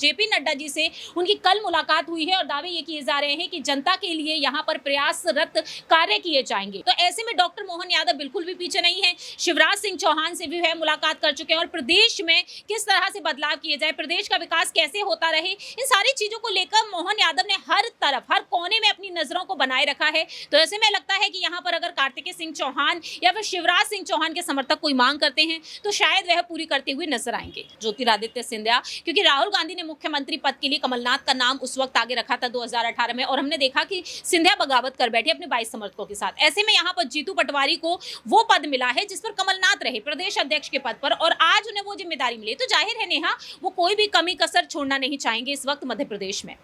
JP Nadda ji से उनकी कल मुलाकात हुई है और दावे ये किए जा रहे हैं कि जनता के लिए यहाँ पर प्रयासरत कार्य किए जाएंगे। तो ऐसे में डॉक्टर मोहन यादव बिल्कुल भी पीछे नहीं है, शिवराज सिंह चौहान से भी है मुलाकात कर चुके हैं और प्रदेश में किस तरह से बदलाव किए जाए, प्रदेश का विकास कैसे होता रहे, इन सारी चीजों को लेकर मोहन यादव ने हर तरफ हर कोने में अपनी नजरों को बनाए रखा है। तो ऐसे में लगता है कि यहाँ पर अगर कार्तिकेय सिंह चौहान या फिर शिवराज सिंह चौहान के समर्थक कोई मांग करते हैं तो शायद वह पूरी करते हुए नजर आएंगे। ज्योतिरादित्य सिंधिया, क्योंकि राहुल गांधी ने मुख्यमंत्री पद के लिए कमलनाथ का नाम उस वक्त आगे रखा था 2018 में और हमने देखा कि सिंधिया बगावत कर बैठे अपने 22 समर्थकों के साथ। ऐसे में यहाँ पर जीतू पटवारी को वो पद मिला है जिस पर कमलनाथ रहे प्रदेश अध्यक्ष के पद पर और आज उन्हें वो जिम्मेदारी मिली। तो जाहिर है नेहा, वो कोई भी कमी कसर छोड़ना नहीं चाहेंगे इस वक्त मध्य प्रदेश में।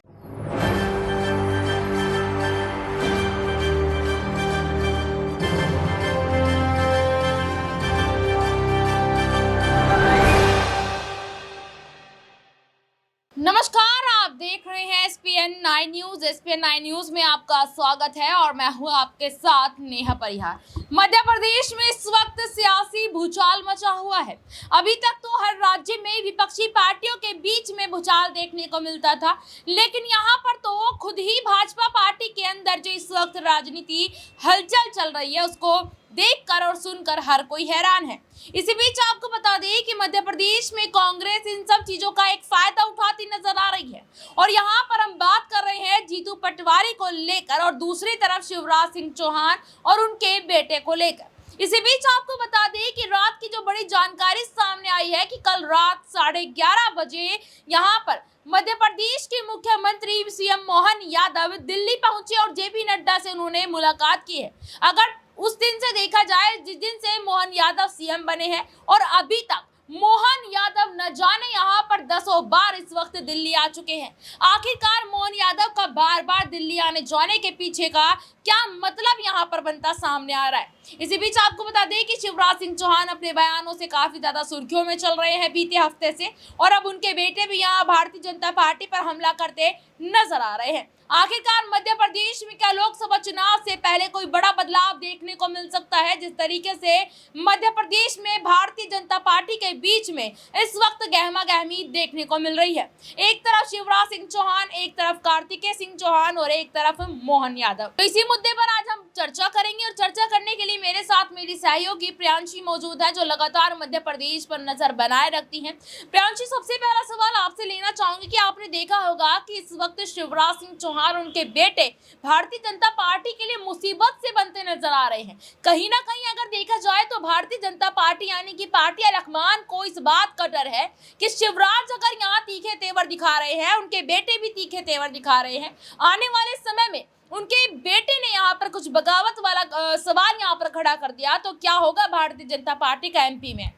नमस्कार, आप देख रहे हैं एसपीएन 9 न्यूज। एसपीएन 9 न्यूज में आपका स्वागत है और मैं हूं आपके साथ नेहा परिहार। मध्य प्रदेश में इस वक्त सियासी भूचाल मचा हुआ है। अभी तक तो हर राज्य में विपक्षी पार्टियों के बीच में भूचाल देखने को मिलता था, लेकिन यहाँ पर तो खुद ही भाजपा पार्टी के अंदर जो इस वक्त राजनीति हलचल चल रही है उसको देखकर और सुनकर हर कोई हैरान है। इसी बीच आपको बता दें कि मध्य प्रदेश में कांग्रेस इन सब चीजों का एक फायदा उठाती नजर आ रही है और यहाँ पर हम बात कर रहे हैं जीतू पटवारी को लेकर और दूसरी तरफ शिवराज सिंह चौहान और उनके बेटे को लेकर। इसी बीच आपको बता दें कि रात की जो बड़ी जानकारी सामने आई है कि कल रात 11:30 बजे यहाँ पर मध्य प्रदेश के मुख्यमंत्री सीएम मोहन यादव दिल्ली पहुंचे और जेपी नड्डा से उन्होंने मुलाकात की है। अगर उस दिन से देखा जाए जिस दिन से मोहन यादव सीएम बने हैं और अभी तक मोहन यादव न जाने यहाँ पर 10 बार इस वक्त दिल्ली आ चुके हैं। आखिरकार मोहन यादव का बार बार दिल्ली आने जाने के पीछे का क्या मतलब यहाँ पर बनता सामने आ रहा है। इसी बीच आपको बता दें कि शिवराज सिंह चौहान अपने बयानों से काफी ज्यादा सुर्खियों में चल रहे हैं बीते हफ्ते से और अब उनके बेटे भी यहाँ भारतीय जनता पार्टी पर हमला करते नजर आ रहे हैं। आखिरकार मध्य प्रदेश में क्या लोकसभा चुनाव से पहले कोई बड़ा बदलाव देखने को मिल सकता है? जिस तरीके से मध्य प्रदेश में भारतीय जनता पार्टी के बीच में इस वक्त गहमा गहमी देखने को मिल रही है। एक तरफ शिवराज सिंह चौहान, एक तरफ कार्तिकेय सिंह चौहान और एक तरफ मोहन यादव। तो इसी मुद्दे पर आज हम चर्चा करेंगे और चर्चा करने के लिए मेरे साथ मेरी सहयोगी प्रियांशी मौजूद है जो लगातार मध्य प्रदेश पर नजर बनाए रखती हैं। प्रियांशी, सबसे पहला सवाल आपसे लेना चाहूंगी कि आपने देखा होगा कि इस वक्त शिवराज सिंह चौहान और उनके बेटे भारतीय जनता पार्टी के लिए मुसीबत से बनते नजर आ रहे हैं। कहीं ना कहीं अगर देखा जाए तो भारतीय जनता पार्टी यानी कि पार्टी अलकमान को इस बात का डर है कि शिवराज अगर यहाँ तीखे तेवर दिखा रहे हैं, उनके बेटे भी तीखे तेवर दिखा रहे हैं, आने वाले समय में उनके बेटे ने यहाँ पर कुछ बगावत वाला सवाल यहाँ पर खड़ा कर दिया तो क्या होगा भारतीय जनता पार्टी का एमपी में?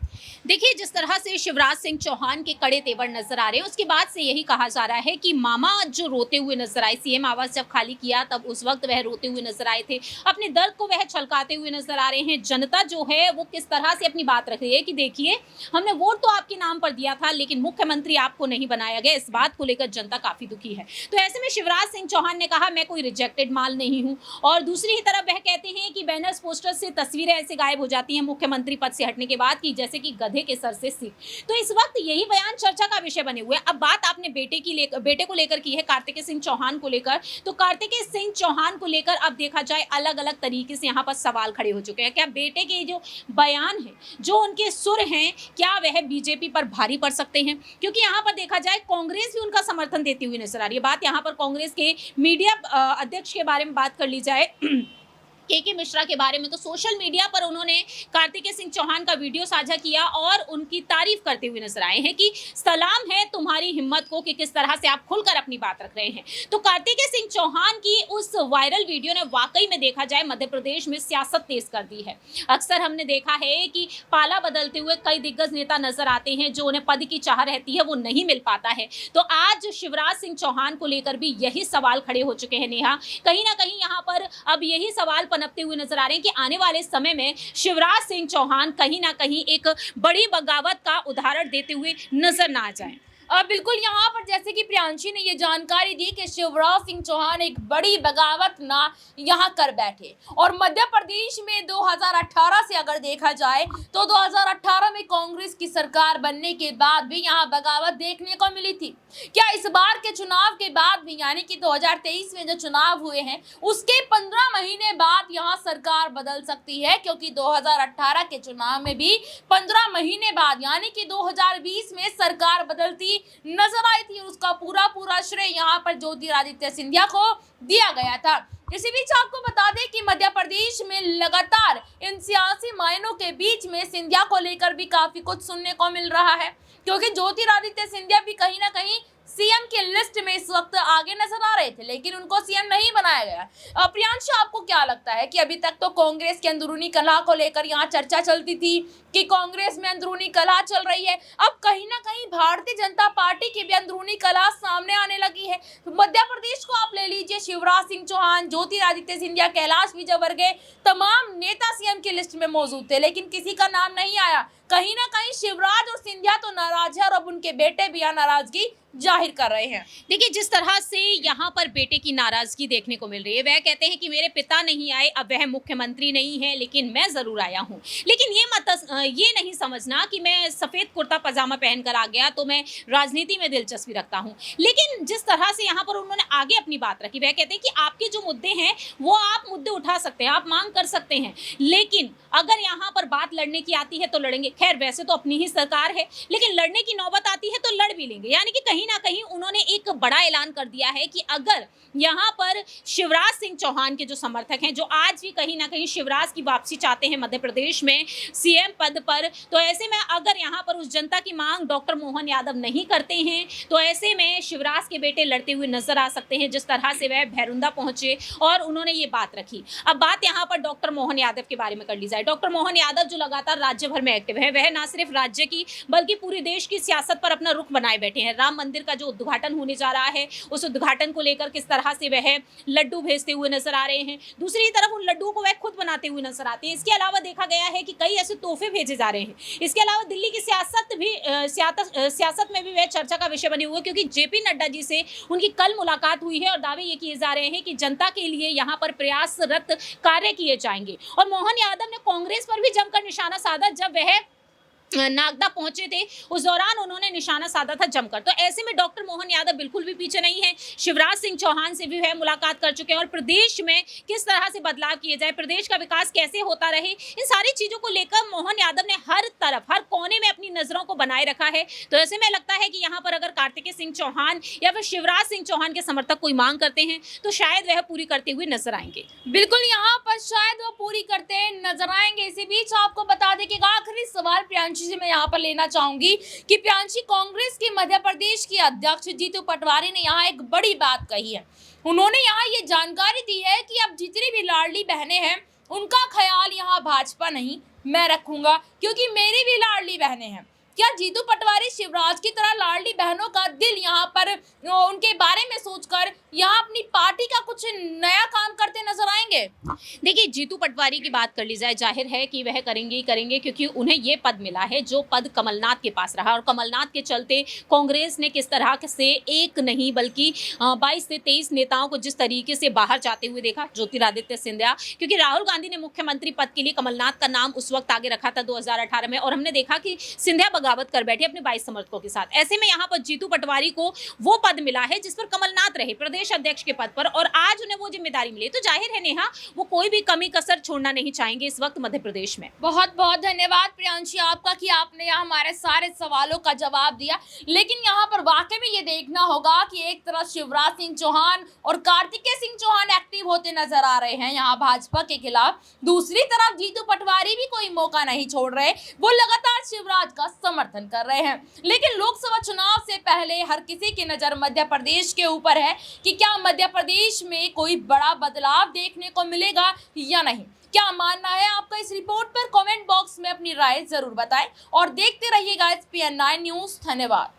देखिए, जिस तरह से शिवराज सिंह चौहान के कड़े तेवर नजर आ रहे हैं उसके बाद से यही कहा जा रहा है कि मामा जो रोते हुए नजर आए, सीएम आवास जब खाली किया तब उस वक्त वह रोते हुए नजर आए थे, अपने दर्द को वह छलकाते हुए नजर आ रहे हैं। जनता जो है वो किस तरह से अपनी बात रख रही है कि देखिए, हमने वोट तो आपके नाम पर दिया था लेकिन मुख्यमंत्री आपको नहीं बनाया गया। इस बात को लेकर जनता काफी दुखी है। तो ऐसे में शिवराज सिंह चौहान ने कहा मैं कोई रिजेक्टेड माल नहीं हूँ और दूसरी ही तरफ वह कहते हैं कि बैनर्स पोस्टर से तस्वीरें ऐसे गायब हो जाती हैं मुख्यमंत्री पद से हटने के बाद की जैसे कि गधे के सर से सीख। तो इस वक्त यही बयान चर्चा का विषय बने हुए हैं। अब बात आपने बेटे को लेकर की है, कार्तिकेय सिंह चौहान को लेकर। तो कार्तिकेय सिंह चौहान को लेकर अब देखा जाए अलग अलग तरीके से यहाँ पर सवाल खड़े हो चुके हैं। क्या बेटे के जो बयान है, जो उनके सुर हैं, क्या वह बीजेपी पर भारी पड़ सकते हैं? क्योंकि यहाँ पर देखा जाए कांग्रेस भी उनका समर्थन देती हुई नजर आ रही है। बात यहाँ पर कांग्रेस के मीडिया अध्यक्ष के बारे में बात कर ली जाए के मिश्रा के बारे में, तो सोशल मीडिया पर उन्होंने कार्तिकेय सिंह चौहान का वीडियो साझा किया और उनकी तारीफ करते हुए नजर आए हैं कि सलाम है तुम्हारी हिम्मत को कि किस तरह से आप खुलकर अपनी बात रख रहे हैं। तो कार्तिकेय सिंह चौहान की उस वायरल वीडियो ने वाकई में देखा जाए मध्य प्रदेश में सियासत तेज कर दी है। अक्सर हमने देखा है कि पाला बदलते हुए कई दिग्गज नेता नजर आते हैं, जो उन्हें पद की चाह रहती है वो नहीं मिल पाता है। तो आज शिवराज सिंह चौहान को लेकर भी यही सवाल खड़े हो चुके हैं नेहा। कहीं ना कहीं यहाँ पर अब यही सवाल पनपते हुए नजर आ रहे हैं कि आने वाले समय में शिवराज सिंह चौहान कहीं ना कहीं एक बड़ी बगावत का उदाहरण देते हुए नजर ना आ जाए। बिल्कुल यहाँ पर जैसे कि प्रियांशी ने ये जानकारी दी कि शिवराज सिंह चौहान एक बड़ी बगावत ना यहाँ कर बैठे और मध्य प्रदेश में 2018 से अगर देखा जाए तो 2018 में कांग्रेस की सरकार बनने के बाद भी यहाँ बगावत देखने को मिली थी। क्या इस बार के चुनाव के बाद भी यानी कि 2023 में जो चुनाव हुए हैं उसके 15 महीने बाद यहाँ सरकार बदल सकती है? क्योंकि 2018 के चुनाव में भी 15 महीने बाद यानी कि 2020 में सरकार बदलती नजर आई थी और उसका पूरा श्रेय यहाँ पर ज्योतिरादित्य सिंधिया को दिया गया था। इसी बीच आपको बता दें कि मध्य प्रदेश में लगातार इन सियासी मायनों के बीच में सिंधिया को लेकर भी काफी कुछ सुनने को मिल रहा है, क्योंकि ज्योतिरादित्य सिंधिया भी कहीं ना कहीं सीएम की लिस्ट में इस वक्त आगे नजर आ रहे थे, लेकिन उनको सीएम नहीं बनाया गया। प्रियांशु, आपको क्या लगता है कि अभी तक तो कांग्रेस की अंदरूनी कलह को लेकर यहाँ चर्चा चलती थी कि कांग्रेस में अंदरूनी कलह चल रही है, अब कहीं ना कहीं भारतीय जनता पार्टी की भी अंदरूनी कलह सामने आने लगी है। मध्य प्रदेश को आप ले लीजिए, शिवराज सिंह चौहान, ज्योतिरादित्य सिंधिया, कैलाश विजयवर्गीय, तमाम नेता सीएम की लिस्ट में मौजूद थे, लेकिन किसी का नाम नहीं आया। कहीं ना कहीं शिवराज और सिंधिया तो नाराज है और अब उनके बेटे भी यहाँ नाराजगी जाहिर कर रहे हैं। देखिए, जिस तरह से यहाँ पर बेटे की नाराजगी देखने को मिल रही है, वह कहते हैं कि मेरे पिता नहीं आए, अब वह मुख्यमंत्री नहीं है, लेकिन मैं जरूर आया हूँ। लेकिन ये नहीं समझना कि मैं सफेद कुर्ता पजामा पहनकर आ गया तो मैं राजनीति में दिलचस्पी रखता हूँ। लेकिन जिस तरह से यहाँ पर उन्होंने आगे अपनी बात रखी, वह कहते हैं कि आपके जो मुद्दे हैं वो आप मुद्दे उठा सकते हैं, आप मांग कर सकते हैं, लेकिन अगर यहाँ पर बात लड़ने की आती है तो लड़ेंगे। खैर, वैसे तो अपनी ही सरकार है, लेकिन लड़ने की नौबत आती है तो लड़ भी लेंगे। यानी कि कहीं ना कहीं उन्होंने एक बड़ा ऐलान कर दिया है कि अगर यहाँ पर शिवराज सिंह चौहान के जो समर्थक हैं, जो आज भी कहीं ना कहीं शिवराज की वापसी चाहते हैं मध्य प्रदेश में सीएम पद पर, तो ऐसे में अगर यहाँ पर उस जनता की मांग डॉक्टर मोहन यादव नहीं करते हैं तो ऐसे में शिवराज के बेटे लड़ते हुए नजर आ सकते हैं, जिस तरह से वह भैरुंदा पहुंचे और उन्होंने ये बात रखी। अब बात यहाँ पर डॉक्टर मोहन यादव के बारे में कर ली जाए। डॉक्टर मोहन यादव जो लगातार राज्य भर में एक्टिव है, वह ना सिर्फ राज्य की बल्कि पूरे देश की सियासत पर अपना रुख बनाए बैठे हैं। राम मंदिर का जो उद्घाटन होने जा रहा है, उस उद्घाटन को लेकर किस तरह से वह लड्डू भेजते हुए नजर आ रहे हैं, दूसरी तरफ उन लड्डुओं को वह खुद बनाते हुए नजर आते हैं। इसके अलावा देखा गया है कि कई ऐसे तोहफे भेजे जा रहे हैं। इसके अलावा दिल्ली की सियासत में भी वह चर्चा का विषय बने हुए, क्योंकि जेपी नड्डा जी से उनकी कल मुलाकात हुई है और दावे ये किए जा रहे हैं कि जनता के लिए यहाँ पर प्रयासरत कार्य किए जाएंगे। और मोहन यादव ने कांग्रेस पर भी जमकर निशाना साधा। जब वह नागदा पहुंचे थे उस दौरान उन्होंने निशाना साधा था जमकर। तो ऐसे में डॉक्टर मोहन यादव बिल्कुल भी पीछे नहीं है। शिवराज सिंह चौहान से भी वह मुलाकात कर चुके हैं और प्रदेश में किस तरह से बदलाव किए जाए, प्रदेश का विकास कैसे होता रहे, इन सारी चीजों को लेकर मोहन यादव ने हर तरफ, हर कोने में अपनी नजरों को बनाए रखा है। तो ऐसे में लगता है कि यहाँ पर अगर कार्तिकेय सिंह चौहान या फिर शिवराज सिंह चौहान के समर्थक कोई मांग करते हैं तो शायद वह पूरी करते हुए नजर आएंगे। बिल्कुल, यहाँ पर शायद वो पूरी करते नजर आएंगे। इसी बीच आपको बता दें कि आखिरी सवाल प्रियांशी से मैं यहाँ पर लेना चाहूंगी कि प्रियांशी, कांग्रेस की मध्य प्रदेश की अध्यक्ष जीतू पटवारी ने यहाँ एक बड़ी बात कही है। उन्होंने यहाँ ये जानकारी दी है कि अब जितनी भी लाडली बहनें हैं उनका ख्याल यहाँ भाजपा नहीं मैं रखूंगा, क्योंकि मेरी भी लाडली बहनें हैं। क्या जीतू पटवारी शिवराज की तरह लाडली बहनों का दिल यहाँ पर उनके बारे में सोचकर यहाँ अपनी पार्टी का कुछ नया काम करते नजर आएंगे? देखिए, जीतू पटवारी की बात कर ली जाए, जाहिर है कि वह करेंगे ही करेंगे, क्योंकि उन्हें ये पद मिला है जो पद कमलनाथ के पास रहा। और कमलनाथ के चलते कांग्रेस ने किस तरह से एक नहीं बल्कि 22 से 23 नेताओं को जिस तरीके से बाहर जाते हुए देखा, ज्योतिरादित्य सिंधिया, क्योंकि राहुल गांधी ने मुख्यमंत्री पद के लिए कमलनाथ का नाम उस वक्त आगे रखा था 2018 में, और हमने देखा कि सिंधिया बगावत कर बैठे अपने 22 समर्थकों के साथ। ऐसे में यहाँ पर जीतू पटवारी को वो पद मिला है जिस पर कमलनाथ रहे, प्रदेश अध्यक्ष के पद पर, और आज उन्हें वो जिम्मेदारी मिली। तो जाहिर है नेहा, वो कोई भी कमी कसर छोड़ना नहीं चाहेंगे इस वक्त मध्य प्रदेश में। बहुत बहुत धन्यवाद प्रियांशी आपका कि आपने यहाँ हमारे सारे सवालों का जवाब दिया। लेकिन यहाँ पर वाकई में ये देखना होगा कि एक तरफ शिवराज सिंह चौहान और कार्तिकेय सिंह चौहान एक्टिव होते नजर आ रहे हैं यहाँ भाजपा के खिलाफ, दूसरी तरफ जीतू पटवारी भी कोई मौका नहीं छोड़ रहे, वो लगातार शिवराज का समर्थन कर रहे हैं। लेकिन लोकसभा चुनाव से पहले हर किसी की नजर मध्य प्रदेश के ऊपर है कि क्या मध्य प्रदेश में कोई बड़ा बदलाव देखने को मिलेगा या नहीं। क्या मानना है आपका इस रिपोर्ट पर? कमेंट बॉक्स में अपनी राय जरूर बताएं और देखते रहिएगा SPN9 न्यूज। धन्यवाद।